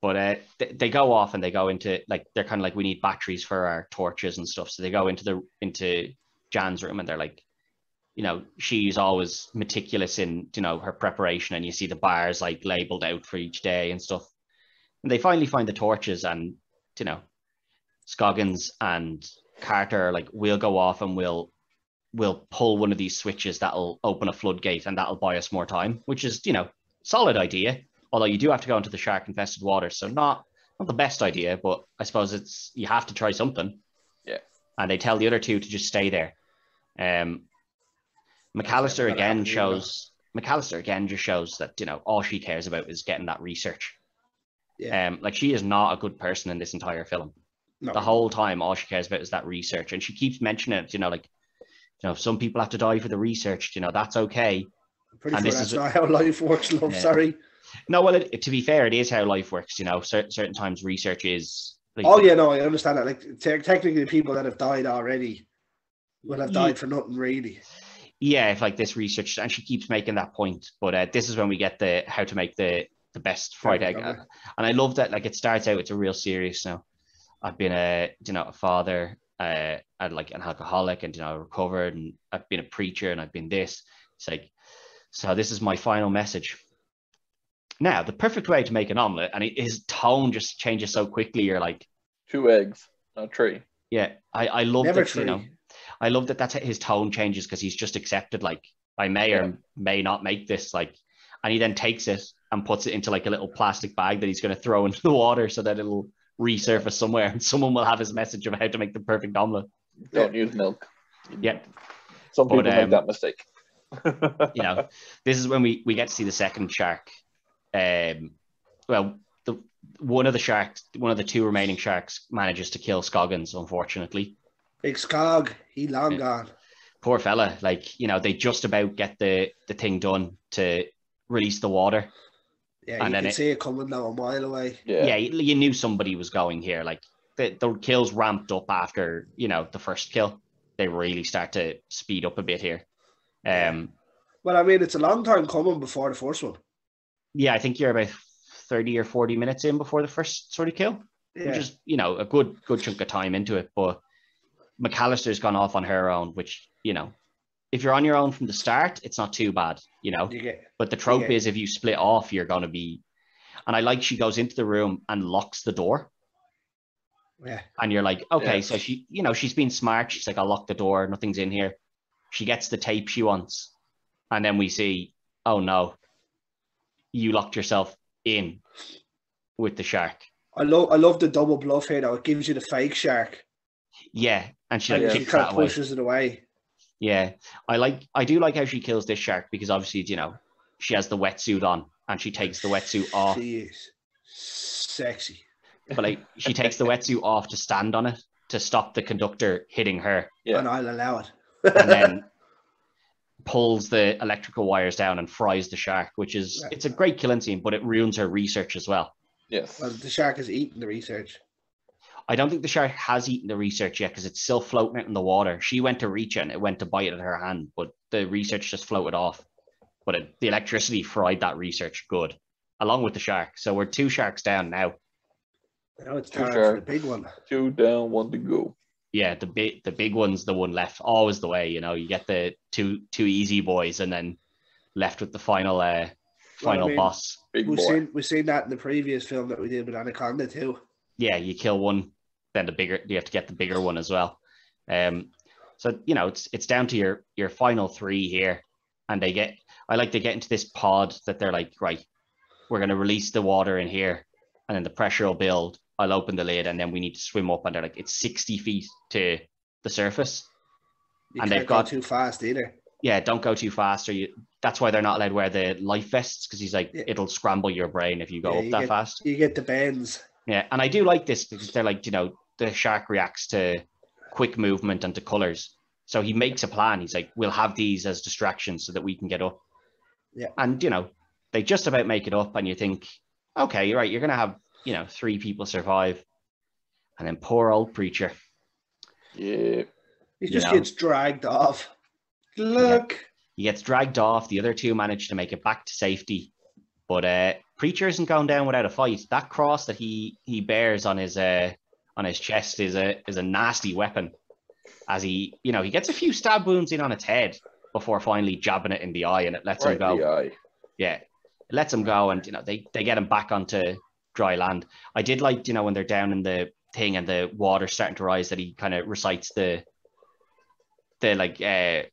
S1: But they go off and they go into like they're kind of like we need batteries for our torches and stuff. So they go into Jan's room and they're like, she's always meticulous in her preparation, and you see the bars like labeled out for each day and stuff. And they finally find the torches, and Scoggins and Carter are like, we'll go off and we'll pull one of these switches that'll open a floodgate and that'll buy us more time, which is solid idea. Although you do have to go into the shark infested water, so not the best idea, but I suppose you have to try something.
S3: Yeah.
S1: And they tell the other two to just stay there. McAllister again just shows that all she cares about is getting that research.
S2: Yeah.
S1: Like she is not a good person in this entire film.
S2: No.
S1: The whole time, all she cares about is that research, and she keeps mentioning it. Some people have to die for the research. That's okay.
S2: I'm pretty sure that's not how life works, love. Yeah. Sorry.
S1: No, well, to be fair, it is how life works. Certain times research is.
S2: Like, oh yeah, no, I understand that. Like technically, the people that have died already will have died for nothing, really.
S1: Yeah, if like this research, and she keeps making that point. But this is when we get the how to make the best fried egg, and I love that. Like it starts out, it's a real serious. I've been a father, and like an alcoholic, and recovered, and I've been a preacher, and I've been this. It's like, so this is my final message. Now, the perfect way to make an omelet, and his tone just changes so quickly. You're like,
S3: 2 eggs, not 3.
S1: Yeah, I love
S2: Never
S1: that.
S2: 3.
S1: I love that. That's his tone changes because he's just accepted. Like, I may or may not make this. Like, and he then takes it and puts it into like a little plastic bag that he's going to throw into the water so that it'll resurface somewhere, and someone will have his message of how to make the perfect omelet.
S3: Don't use milk.
S1: Yeah,
S3: some people make that mistake.
S1: This is when we get to see the second shark. One of the 2 remaining sharks manages to kill Scoggins, unfortunately.
S2: Big Scog, he long gone.
S1: Poor fella. Like, they just about get the thing done to release the water.
S2: Yeah, and you can see it coming now a mile away.
S1: Yeah, you knew somebody was going here. Like, the kills ramped up after, the first kill. They really start to speed up a bit here.
S2: Well, I mean, it's a long time coming before the first one.
S1: Yeah, I think you're about 30 or 40 minutes in before the first sort of kill, which is, a good chunk of time into it. But McAllister's gone off on her own, which, if you're on your own from the start, it's not too bad, But the trope is if you split off, you're going to be... And I like she goes into the room and locks the door.
S2: Yeah.
S1: And you're like, okay, so she, she's been smart. She's like, I'll lock the door. Nothing's in here. She gets the tape she wants. And then we see, oh no, you locked yourself in with the shark.
S2: I love the double bluff here though. It gives you the fake shark.
S1: Yeah, and she
S2: kicks that away. Pushes it away.
S1: Yeah, I do like how she kills this shark because obviously she has the wetsuit on and she takes the wetsuit off.
S2: She is sexy.
S1: But like she takes the wetsuit off to stand on it to stop the conductor hitting her.
S2: Yeah, and I'll allow it.
S1: And then pulls the electrical wires down and fries the shark, which is it's a great killing scene, but it ruins her research as well.
S3: Yes.
S2: Well, the shark has eaten the research.
S1: I don't think the shark has eaten the research yet because it's still floating out in the water. She went to reach it and it went to bite at her hand, but the research just floated off. But the electricity fried that research good, along with the shark. So we're 2 sharks down now.
S2: Now it's time for the big one.
S3: 2 down, 1 to go.
S1: Yeah, the big one's the one left. Always the way, you get the two easy boys and then left with the final boss.
S2: We've seen that in the previous film that we did with Anaconda too. Yeah,
S1: you kill one, then you have to get the bigger one as well. So it's down to your final 3 here, and they get into this pod that they're like, right, we're gonna release the water in here, and then the pressure will build. I'll open the lid and then we need to swim up, and they're like, it's 60 feet to the surface.
S2: And they've got too fast either.
S1: Yeah, don't go too fast, that's why they're not allowed to wear the life vests, because he's like, it'll scramble your brain if you go up that fast.
S2: You get the bends.
S1: Yeah, and I do like this because they're like, the shark reacts to quick movement and to colors. So he makes a plan. He's like, we'll have these as distractions so that we can get up.
S2: Yeah.
S1: And, they just about make it up, and you think, okay, you're right, you're going to have 3 people survive, and then poor old preacher.
S3: Yeah,
S2: he just gets dragged off. Look,
S1: he gets dragged off. The other 2 manage to make it back to safety, But Preacher isn't going down without a fight. That cross that he bears on his chest is a nasty weapon. As he gets a few stab wounds in on its head before finally jabbing it in the eye, and it lets him go.
S3: The eye.
S1: Yeah, it lets him go, and they get him back onto dry land. I did like when they're down in the thing and the water's starting to rise, that he kind of recites the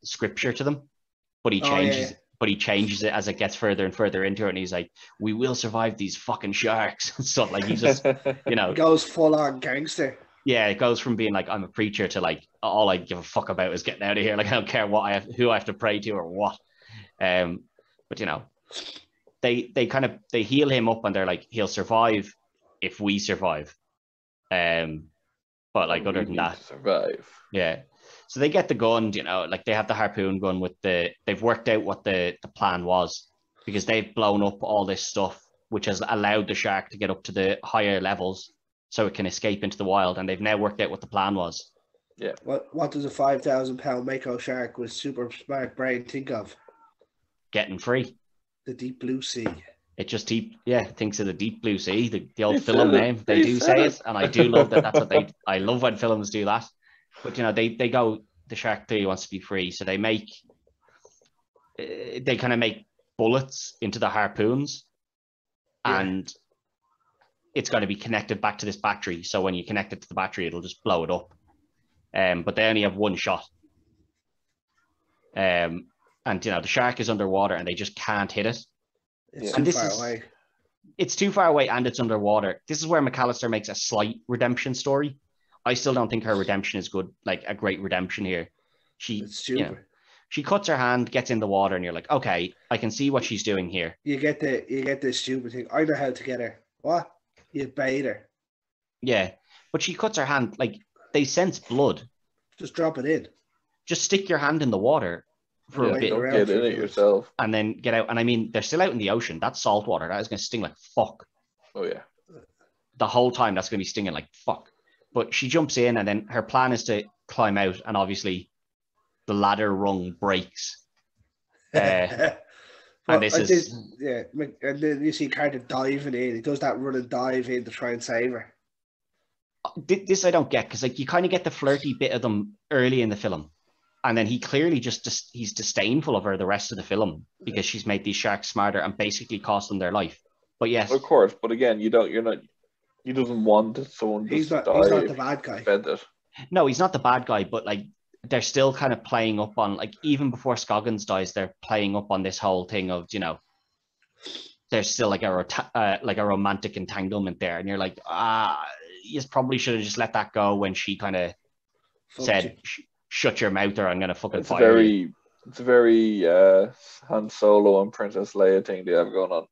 S1: scripture to them, but he changes. But he changes it as it gets further and further into it, and he's like, "We will survive these fucking sharks." So like he just,
S2: It goes full on gangster.
S1: Yeah, it goes from being like, I'm a preacher to like, all I give a fuck about is getting out of here. Like I don't care who I have to pray to or what. But they heal him up, and they're like, he'll survive if we survive. But like other than that,
S3: survive.
S1: Yeah. So they get the gun, like they have the harpoon gun they've worked out what the plan was, because they've blown up all this stuff, which has allowed the shark to get up to the higher levels so it can escape into the wild. And they've now worked out what the plan was.
S3: Yeah.
S2: What does a 5,000-pound mako shark with super smart brain think of?
S1: Getting free.
S2: The deep blue sea.
S1: It just thinks of the deep blue sea, the old film name. They do say it, and I do love that. That's what I love when films do that. But they go, the shark clearly wants to be free, so they kind of make bullets into the harpoons, and it's got to be connected back to this battery. So when you connect it to the battery, it'll just blow it up. But they only have one shot. And the shark is underwater, and they just can't hit it.
S2: It's too far away.
S1: It's too far away, and it's underwater. This is where McAllister makes a slight redemption story. I still don't think her redemption is good, like a great redemption here. She cuts her hand, gets in the water, and you're like, okay, I can see what she's doing here.
S2: You get the stupid thing. I know how to get her. What? You bait her.
S1: Yeah, but she cuts her hand, like they sense blood.
S2: Just drop it in.
S1: Just stick your hand in the water for a bit.
S3: Don't get in it yourself.
S1: And then get out. And I mean, they're still out in the ocean. That's salt water. That is going to sting like fuck.
S3: Oh, yeah.
S1: The whole time that's going to be stinging like fuck. But she jumps in, and then her plan is to climb out, and obviously the ladder rung breaks. And
S2: then you see Carter diving in. He does that run and dive in to try and save her.
S1: This I don't get, because like you kind of get the flirty bit of them early in the film, and then he clearly he's disdainful of her the rest of the film because she's made these sharks smarter and basically cost them their life. But yes,
S3: of course. But again, he doesn't want someone to
S2: he's not the bad guy.
S1: No, he's not the bad guy, but like they're still kind of playing up on, like, even before Scoggins dies, they're playing up on this whole thing of, there's still like a romantic entanglement there, and you're like, you probably should have just let that go when she kind of said, "Shut your mouth, or I'm gonna fucking fire you."
S3: It's a very Han Solo and Princess Leia thing they have going on.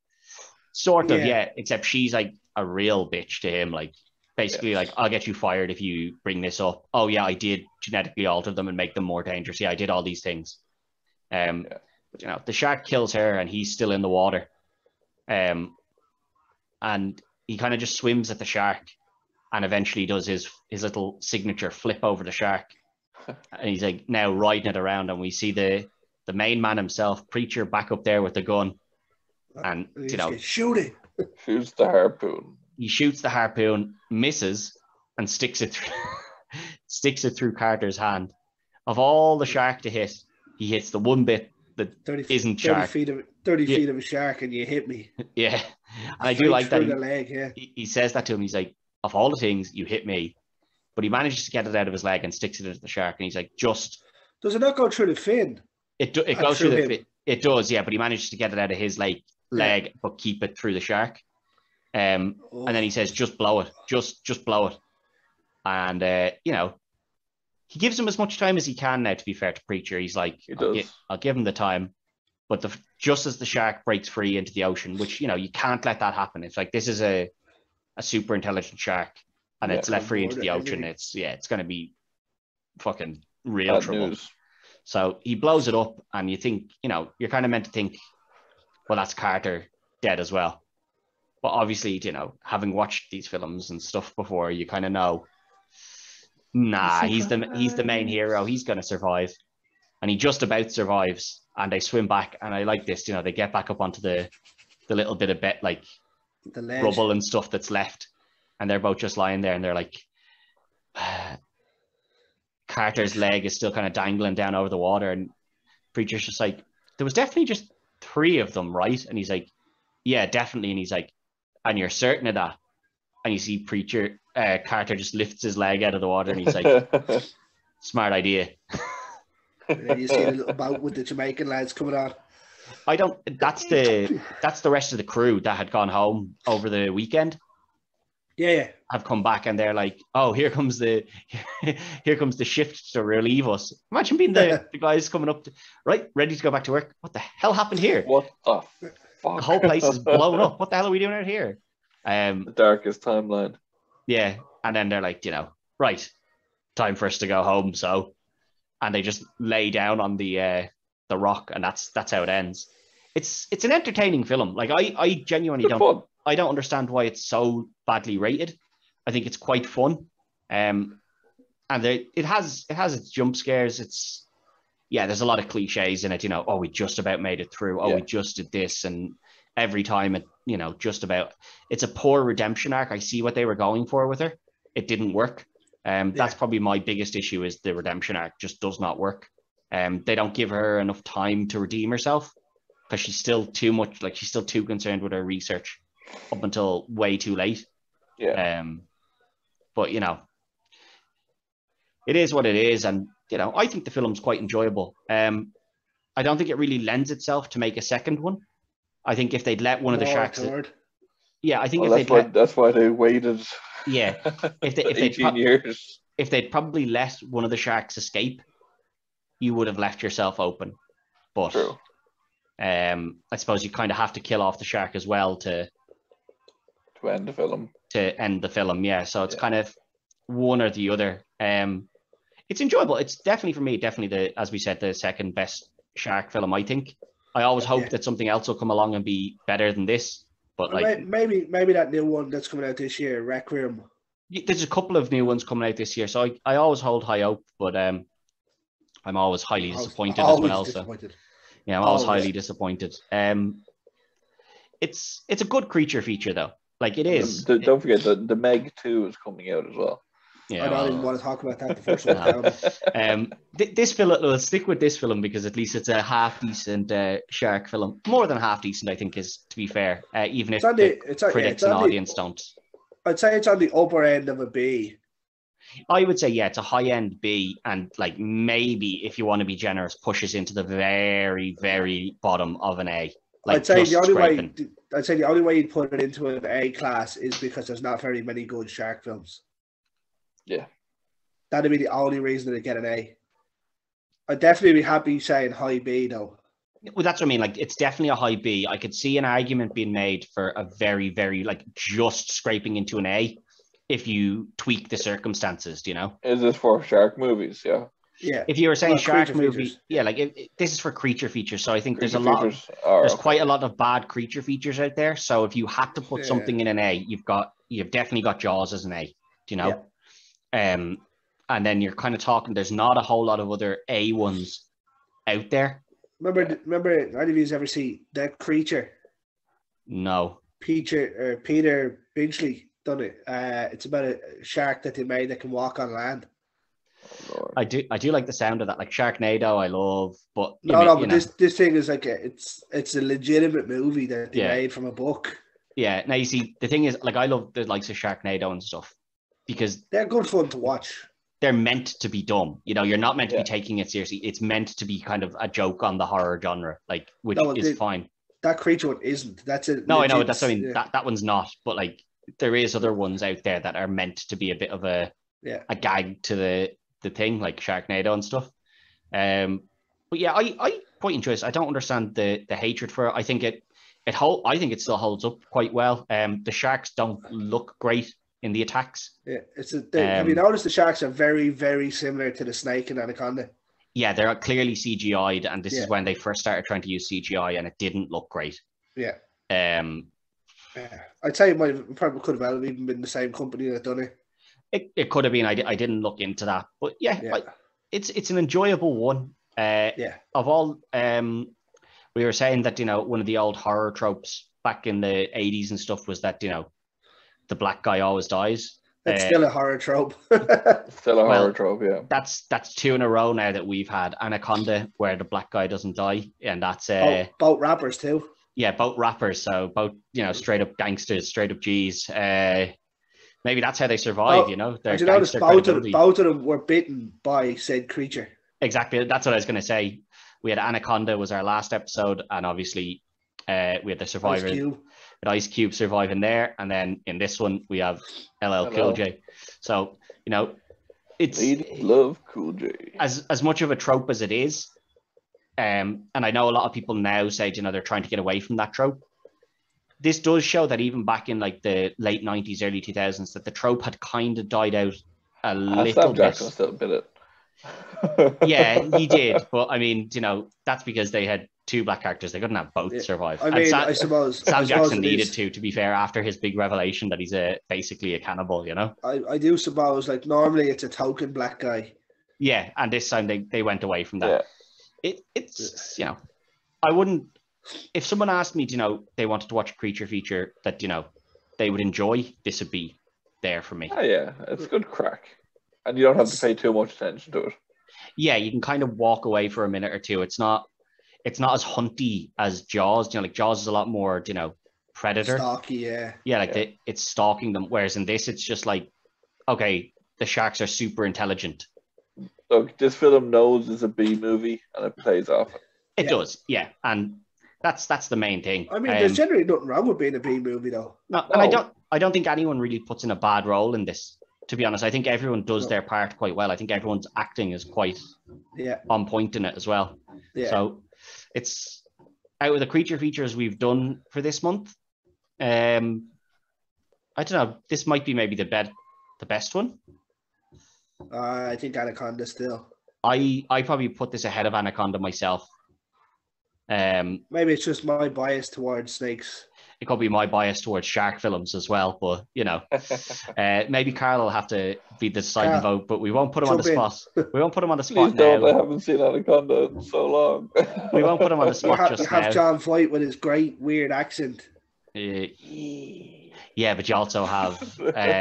S1: Sort of, yeah. Except she's like a real bitch to him, like basically like, "I'll get you fired if you bring this up." Oh yeah, I did genetically alter them and make them more dangerous. Yeah, I did all these things. But the shark kills her, and he's still in the water. And he kind of just swims at the shark, and eventually does his little signature flip over the shark. And he's like now riding it around, and we see the main man himself, Preacher, back up there with the gun. And
S2: shoot it.
S3: Shoots the harpoon.
S1: He shoots the harpoon, misses, and sticks it through Carter's hand. Of all the shark to hit, he hits the one bit that isn't shark.
S2: 30 feet of a shark, and you hit me.
S1: Yeah, and I do like that.
S2: The leg, yeah.
S1: He says that to him. He's like, "Of all the things, you hit me," but he manages to get it out of his leg and sticks it into the shark. And he's like, "Just."
S2: Does it not go through the fin?
S1: It goes through the fin. It does, yeah, but he manages to get it out of his leg, but keep it through the shark. And then he says, "Just blow it, just blow it." And he gives him as much time as he can now. To be fair to Preacher, he's like, I'll give him the time. But just as the shark breaks free into the ocean, which you can't let that happen. It's like, this is a super intelligent shark, and it's let free into the ocean. It's going to be fucking real trouble. News. So he blows it up, and you think, you're kind of meant to think, well, that's Carter dead as well. But obviously, having watched these films and stuff before, you kind of know, nah, he's the main hero. He's going to survive. And he just about survives, and they swim back. And I like this, they get back up onto the the little bit of like
S2: The ledge.
S1: rubble and stuff that's left, and they're both just lying there, and they're like, Carter's leg is still kind of dangling down over the water, and Preacher's just like, there was definitely just 3 of them, right? And he's like, yeah, definitely. And he's like, and you're certain of that? And you see Carter just lifts his leg out of the water, and he's like, smart idea.
S2: And then you see the little boat with the Jamaican lads coming on.
S1: That's the rest of the crew that had gone home over the weekend.
S2: Yeah.
S1: Have come back, and they're like, oh, here comes the shift to relieve us. Imagine being the guys coming up ready to go back to work. What the hell happened here?
S3: What the fuck?
S1: The whole place is blown up. What the hell are we doing out here?
S3: The darkest timeline.
S1: Yeah. And then they're like, right, time for us to go home. So, and they just lay down on the rock, and that's how it ends. It's an entertaining film. Like I genuinely I don't understand why it's so badly rated. I think it's quite fun. And it has its jump scares. There's a lot of cliches in it, oh, we just about made it through. Oh, we just did this. And every time it's a poor redemption arc. I see what they were going for with her. It didn't work. That's probably my biggest issue, is the redemption arc just does not work. They don't give her enough time to redeem herself, because she's still she's still too concerned with her research up until way too late.
S3: Yeah.
S1: But it is what it is, and I think the film's quite enjoyable. I don't think it really lends itself to make a second one. I think if they'd let one of the sharks, I think
S3: that's why they waited.
S1: Yeah, if
S3: 18 years,
S1: if they'd probably let one of the sharks escape, you would have left yourself open. But
S3: true.
S1: I suppose you kind of have to kill off the shark as well to
S3: end the film.
S1: Yeah. So it's kind of one or the other. It's enjoyable. It's definitely, for me, as we said, the second best shark film, I think. I always hope that something else will come along and be better than this. But
S2: maybe that new one that's coming out this year, Requiem.
S1: There's a couple of new ones coming out this year, so I always hold high hope, but I'm always highly disappointed as well.
S2: Disappointed.
S1: So yeah, I'm always highly disappointed. It's a good creature feature though. Like it is.
S3: Don't forget that the Meg 2 is coming out as well.
S2: Yeah, I don't even want to talk about that. The first one.
S1: This film, we'll stick with this film because at least it's a half decent shark film. More than half decent, I think, is to be fair. Even if critics and audience don't.
S2: I'd say it's on the upper end of a B.
S1: I would say it's a high end B, and like maybe if you want to be generous, pushes into the very, very bottom of an A. Like
S2: I'd say the only way you'd put it into an A class is because there's not very many good shark films.
S3: Yeah.
S2: That'd be the only reason to get an A. I'd definitely be happy saying high B though.
S1: Well, that's what I mean. Like, it's definitely a high B. I could see an argument being made for a very, very, just scraping into an A if you tweak the circumstances,
S3: Is this for shark movies? Yeah.
S2: Yeah.
S1: If you were saying shark movie, this is for creature features. So I think there's quite a lot of bad creature features out there. So if you had to put something in an A, you've definitely got Jaws as an A, Yeah. And then you're kind of talking, there's not a whole lot of other A ones out there.
S2: Remember, any of you ever see That Creature?
S1: No.
S2: Peter Benchley done it. It's about a shark that they made that can walk on land.
S3: Oh,
S1: I do like the sound of that, like Sharknado. I love, but
S2: this thing is like it's a legitimate movie that they made from a book.
S1: Yeah. Now you see, the thing is, like, I love the likes of Sharknado and stuff because
S2: they're good fun to watch.
S1: They're meant to be dumb. You're not meant to be taking it seriously. It's meant to be kind of a joke on the horror genre, which is fine.
S2: That creature one isn't. That's it.
S1: No, I know. That's what I mean. That one's not. But like, there is other ones out there that are meant to be a bit of a gag to the thing, like Sharknado and stuff. But yeah, I quite enjoy this. I don't understand the hatred for it. I think I think it still holds up quite well. The sharks don't look great in the attacks.
S2: Yeah, have you noticed the sharks are very, very similar to the snake and anaconda?
S1: Yeah, they're clearly CGI'd, and this is when they first started trying to use CGI, and it didn't look great.
S2: Yeah. I'd say it probably could have even been the same company that done it.
S1: It could have been. I didn't look into that, but it's an enjoyable one. Of all, we were saying that one of the old horror tropes back in the 80s and stuff was that, the black guy always dies.
S2: It's still a horror trope.
S3: Still a horror trope, yeah.
S1: That's 2 in a row now that we've had Anaconda, where the black guy doesn't die, and that's
S2: both rappers too.
S1: Yeah, both rappers, so both straight up gangsters, straight up G's. Maybe that's how they survive.
S2: Did you notice both of them were bitten by said creature?
S1: Exactly, that's what I was going to say. We had Anaconda was our last episode, and obviously we had the survivor. With Ice Cube surviving there, and then in this one we have LL Cool J. So it's
S3: love Cool J.
S1: As much of a trope as it is, and I know a lot of people now say they're trying to get away from that trope. This does show that even back in like the late 90s, early 2000s, that the trope had kind of died out a little bit.
S3: Jackson still bit it.
S1: Yeah, he did, but I mean, that's because they had 2 black characters. They couldn't have both survive.
S2: I mean, I suppose
S1: Sam Jackson needed to be fair, after his big revelation that he's basically a cannibal.
S2: I do suppose, like, normally it's a token black guy.
S1: Yeah, and this time they went away from that. Yeah. It's I wouldn't. If someone asked me, they wanted to watch a creature feature that they would enjoy, this would be there for me.
S3: Oh yeah, it's good crack. And you don't have to pay too much attention to it.
S1: Yeah, you can kind of walk away for a minute or two. It's not as hunty as Jaws. Like Jaws is a lot more, predator.
S2: Stalky, yeah.
S1: Yeah, like it's stalking them. Whereas in this, it's just like, okay, the sharks are super intelligent.
S3: Look, this film knows it's a B movie and it plays off it.
S1: It does, yeah. And that's the main thing.
S2: I mean, there's generally nothing wrong with being a B movie, though.
S1: No, and I don't think anyone really puts in a bad role in this. To be honest, I think everyone does their part quite well. I think everyone's acting is quite on point in it as well. Yeah. So it's out of the creature features we've done for this month. I don't know. This might be maybe the best one.
S2: I think Anaconda still.
S1: I probably put this ahead of Anaconda myself.
S2: Maybe it's just my bias towards snakes.
S1: It could be my bias towards shark films as well, but maybe Carl will have to be the deciding vote, but we won't put him on the spot. We won't put him on the spot now.
S3: I haven't seen Anaconda in so long.
S1: We won't put him on the spot
S2: you have John Voight with his great weird accent.
S1: Yeah, but you also have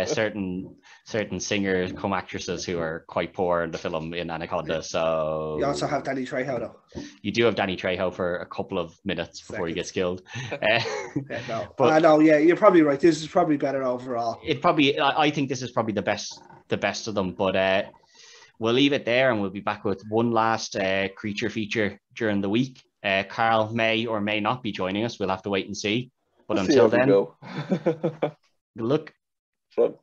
S1: certain singers come actresses who are quite poor in the film in Anaconda. So
S2: you also have Danny Trejo, though.
S1: You do have Danny Trejo for a couple of minutes before he gets killed.
S2: But I know, you're probably right. This is probably better overall.
S1: I think this is probably the best of them. But we'll leave it there, and we'll be back with one last creature feature during the week. Carl may or may not be joining us. We'll have to wait and see. But until then, good luck.
S3: Fun.